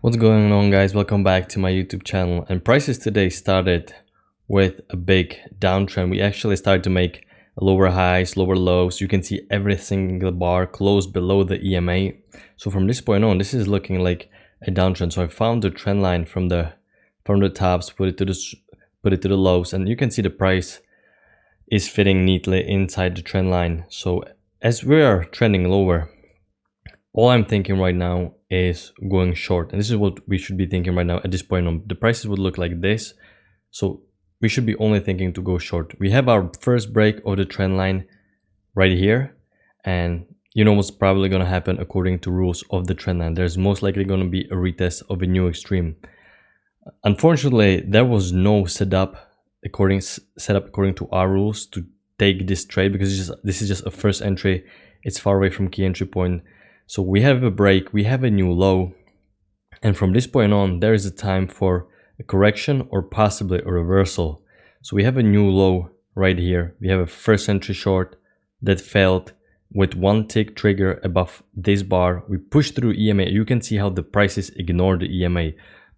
What's going on, guys? Welcome back to my YouTube channel. And prices today started with a big downtrend. We actually started to make lower highs, lower lows. You can see every single bar closed below the EMA. So from this point on, this is looking like a downtrend. So I found the trend line from the tops, put it to the lows, and you can see the price is fitting neatly inside the trend line. So as we are trending lower, all I'm thinking right now is going short, and this is what we should be thinking right now at this point on. The prices would look like this, so we should be only thinking to go short. We have our first break of the trend line right here, and you know what's probably going to happen according to rules of the trend line. There's most likely going to be a retest of a new extreme. Unfortunately, there was no setup according to our rules to take this trade, because this is just a first entry. It's far away from key entry point. So we have a break, we have a new low, and from this point on, there is a time for a correction or possibly a reversal. So we have a new low right here. We have a first entry short that failed with one tick trigger above this bar. We pushed through EMA. You can see how the prices ignore the EMA.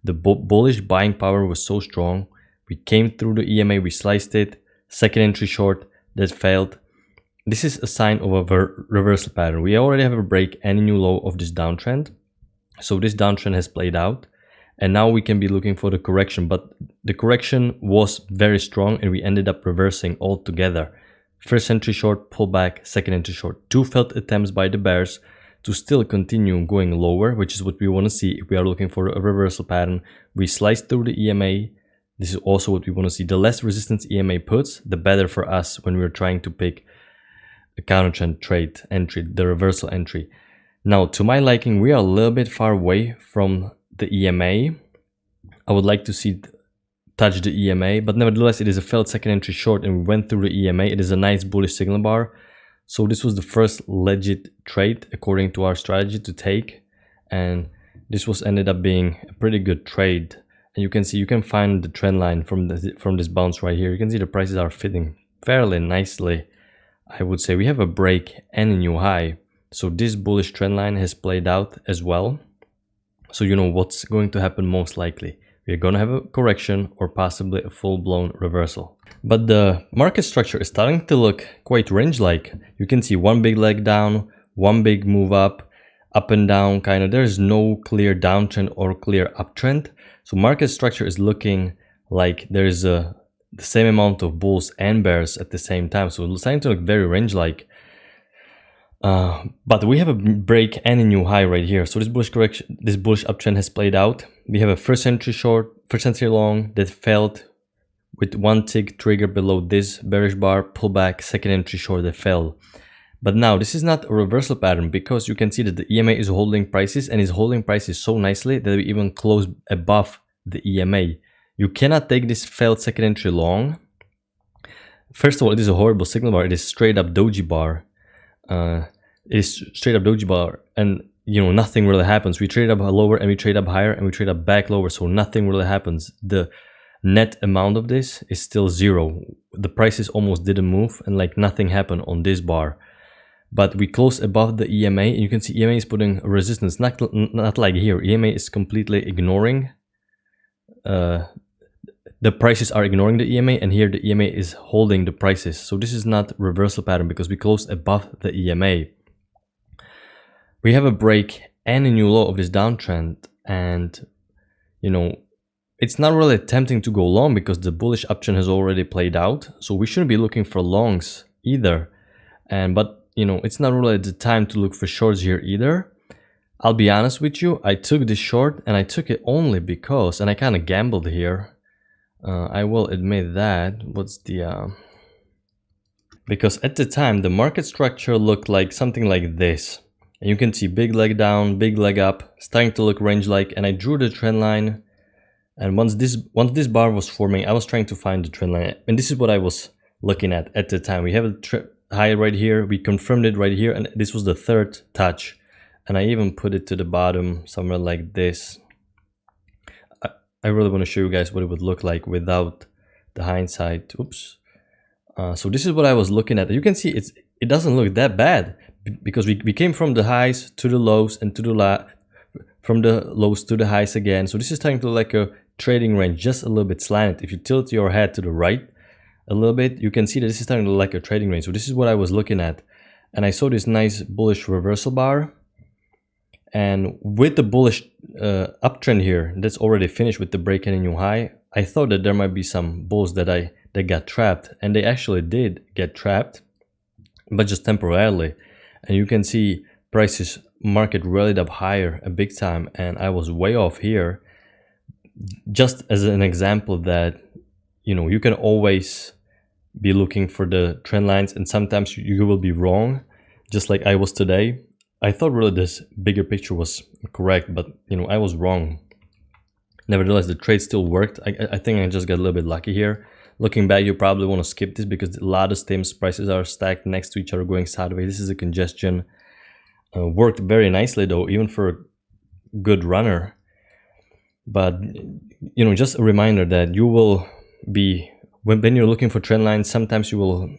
The bullish buying power was so strong. We came through the EMA, we sliced it, second entry short that failed. This is a sign of a reversal pattern. We already have a break and a new low of this downtrend. So this downtrend has played out, and now we can be looking for the correction, but the correction was very strong and we ended up reversing altogether. First entry short, pullback, second entry short. Two failed attempts by the bears to still continue going lower, which is what we want to see if we are looking for a reversal pattern. We sliced through the EMA. This is also what we want to see. The less resistance EMA puts, the better for us when we're trying to pick the counter trend trade entry, the reversal entry. Now, to my liking, we are a little bit far away from the EMA. I would like to see touch the EMA, but nevertheless, it is a failed second entry short and we went through the EMA. It is a nice bullish signal bar. So this was the first legit trade according to our strategy to take, and this was ended up being a pretty good trade. And you can see, you can find the trend line from this bounce right here. You can see the prices are fitting fairly nicely. I would say we have a break and a new high. So this bullish trend line has played out as well. So you know what's going to happen most likely. We're going to have a correction or possibly a full-blown reversal. But the market structure is starting to look quite range-like. You can see one big leg down, one big move up and down kind of. There's no clear downtrend or clear uptrend. So market structure is looking like there's the same amount of bulls and bears at the same time. So it's starting to look very range-like. But we have a break and a new high right here. So this bullish correction, this bullish uptrend has played out. We have a first entry short, first entry long that failed with one tick trigger below this bearish bar, pullback, second entry short that fell. But now this is not a reversal pattern, because you can see that the EMA is holding prices and is holding prices so nicely that we even close above the EMA. You cannot take this failed second entry long. First of all, it is a horrible signal bar. It is straight up doji bar. It is straight up doji bar, and you know nothing really happens. We trade up lower and we trade up higher and we trade up back lower, so nothing really happens. The net amount of this is still zero. The prices almost didn't move and like nothing happened on this bar. But we close above the EMA, and you can see EMA is putting resistance, not like here. EMA is completely ignoring. The prices are ignoring the EMA, and here the EMA is holding the prices. So this is not reversal pattern because we closed above the EMA. We have a break and a new low of this downtrend, and you know it's not really tempting to go long because the bullish uptrend has already played out. So we shouldn't be looking for longs either. But you know it's not really the time to look for shorts here either. I'll be honest with you, I took this short and I took it only because, and I kind of gambled here. I will admit that. What's the because at the time the market structure looked like something like this, and you can see big leg down, big leg up, starting to look range like, and I drew the trend line, and once this bar was forming, I was trying to find the trend line, and this is what I was looking at the time. We have a high right here, we confirmed it right here, and this was the third touch, and I even put it to the bottom somewhere like this. I really want to show you guys what it would look like without the hindsight. Oops. So this is what I was looking at. You can see it doesn't look that bad because we came from the highs to the lows and to the from the lows to the highs again. So this is starting to look like a trading range, just a little bit slanted. If you tilt your head to the right a little bit, you can see that this is starting to look like a trading range. So this is what I was looking at, and I saw this nice bullish reversal bar, and with the bullish uptrend here that's already finished with the break and a new high, I thought that there might be some bulls that got trapped, and they actually did get trapped, but just temporarily. And you can see prices market rallied up higher a big time, and I was way off here. Just as an example that, you know, you can always be looking for the trend lines, and sometimes you will be wrong, just like I was today. I thought really this bigger picture was correct, but you know, I was wrong. Nevertheless, the trade still worked. I think I just got a little bit lucky here. Looking back, you probably want to skip this because a lot of stems prices are stacked next to each other going sideways. This is a congestion. Worked very nicely though, even for a good runner. But you know, just a reminder that you will be, when you're looking for trend lines, sometimes you will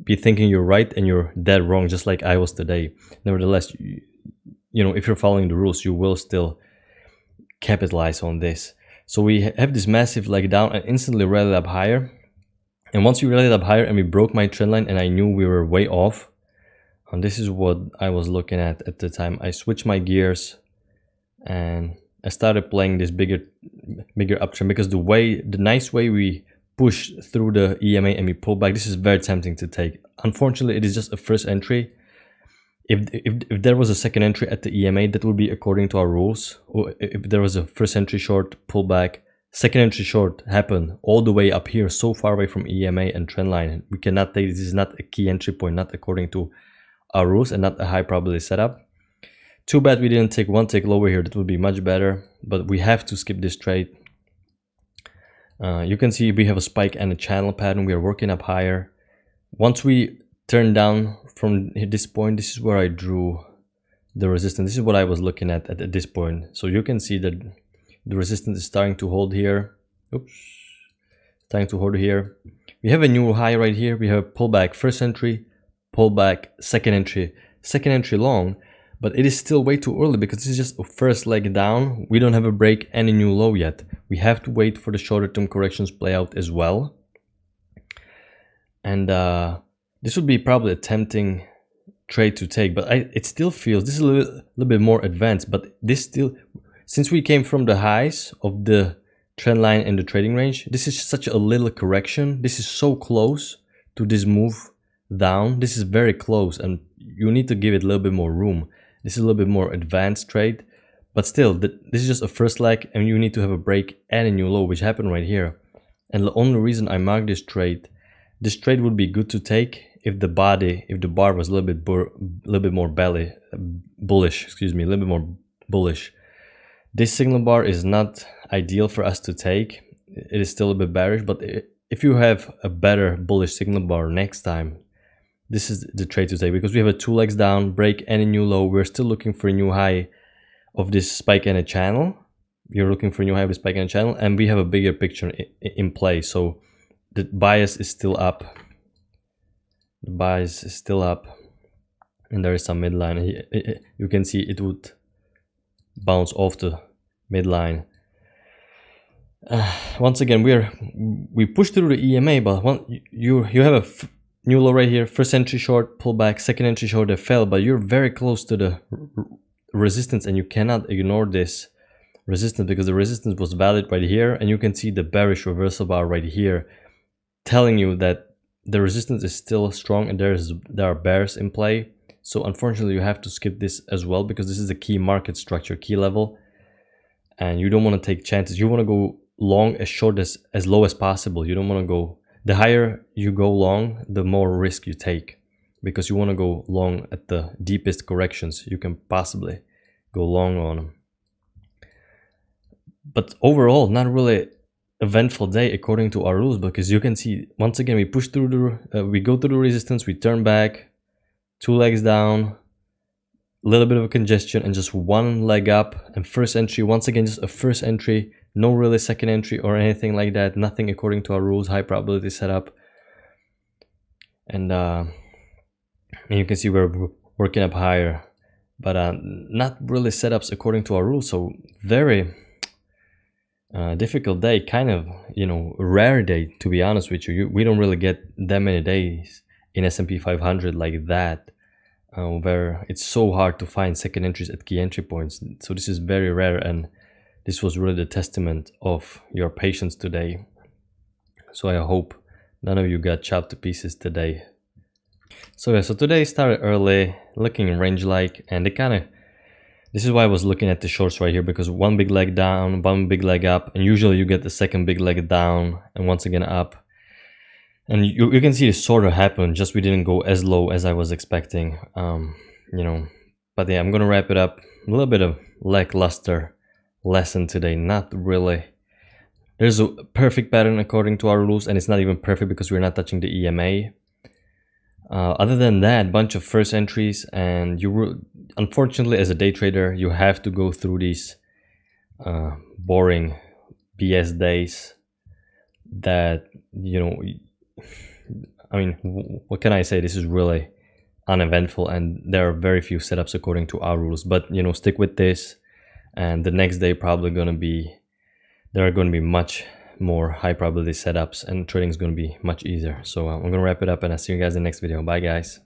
be thinking you're right and you're dead wrong, just like I was today. Nevertheless, you know, if you're following the rules, you will still capitalize on this. So we have this massive leg down and instantly rallied up higher. And once we rallied up higher and we broke my trend line, and I knew we were way off, and this is what I was looking at the time, I switched my gears and I started playing this bigger uptrend, because the nice way we push through the EMA and we pull back, this is very tempting to take. Unfortunately, it is just a first entry. If there was a second entry at the EMA, that would be according to our rules. Or if there was a first entry short, pullback, second entry short happened all the way up here, so far away from EMA and trend line. We cannot take this. This is not a key entry point, not according to our rules, and not a high probability setup. Too bad we didn't take one tick lower here. That would be much better, but we have to skip this trade. You can see we have a spike and a channel pattern. We are working up higher. Once we turn down from this point, this is where I drew the resistance. This is what I was looking at this point. So you can see that the resistance is starting to hold here. Oops, starting to hold here. We have a new high right here. We have pullback, first entry, pullback, second entry long. But it is still way too early because this is just a first leg down. We don't have a break and a new low yet. We have to wait for the shorter term corrections play out as well. And this would be probably a tempting trade to take, but it still feels, this is a little bit more advanced, but this still, since we came from the highs of the trend line and the trading range, this is such a little correction. This is so close to this move down. This is very close, and you need to give it a little bit more room. This is a little bit more advanced trade, but still, this is just a first leg, and you need to have a break and a new low, which happened right here. And the only reason I marked this trade would be good to take if the bar was a little bit more bullish. Excuse me, a little bit more bullish. This signal bar is not ideal for us to take. It is still a bit bearish, but if you have a better bullish signal bar next time, this is the trade to take, because we have a 2 legs down, break and a new low. We're still looking for a new high of this spike and a channel. You're looking for a new high of this spike and a channel, and we have a bigger picture in play. So the bias is still up. The bias is still up, and there is some midline. You can see it would bounce off the midline. Once again, we push through the EMA, but you have a new low right here, first entry short, pullback, second entry short that fell, but you're very close to the resistance, and you cannot ignore this resistance because the resistance was valid right here, and you can see the bearish reversal bar right here telling you that the resistance is still strong and there are bears in play. So unfortunately, you have to skip this as well, because this is a key market structure, key level, and you don't want to take chances. You want to go long as short as low as possible. You don't want to go, the higher you go long, the more risk you take, because you want to go long at the deepest corrections you can possibly go long on them. But overall, not really eventful day according to our rules, because you can see once again we push through we go through the resistance, we turn back, 2 legs down, a little bit of a congestion, and just 1 leg up, and first entry, once again just a first entry, no really second entry or anything like that, nothing according to our rules, high probability setup. And you can see we're working up higher. but not really setups according to our rules. So very difficult day, kind of, you know, rare day, to be honest with you. We don't really get that many days in S&P 500 like that, where it's so hard to find second entries at key entry points. So this is very rare, and this was really the testament of your patience today. So I hope none of you got chopped to pieces today. So yeah, so today started early, looking range like, and they kind of, this is why I was looking at the shorts right here, because one big leg down, one big leg up, and usually you get the second big leg down and once again up. And you can see this sort of happen, just we didn't go as low as I was expecting, you know. But yeah, I'm gonna wrap it up. A little bit of lackluster lesson today, not really. There's a perfect pattern according to our rules, and it's not even perfect because we're not touching the EMA. Other than that, bunch of first entries, and unfortunately, as a day trader, you have to go through these boring BS days that, you know, I mean, what can I say? This is really uneventful, and there are very few setups according to our rules. But, you know, stick with this, and the next day probably gonna be, there are gonna be much more high probability setups, and trading is gonna be much easier. So I'm gonna wrap it up, and I'll see you guys in the next video. Bye, guys.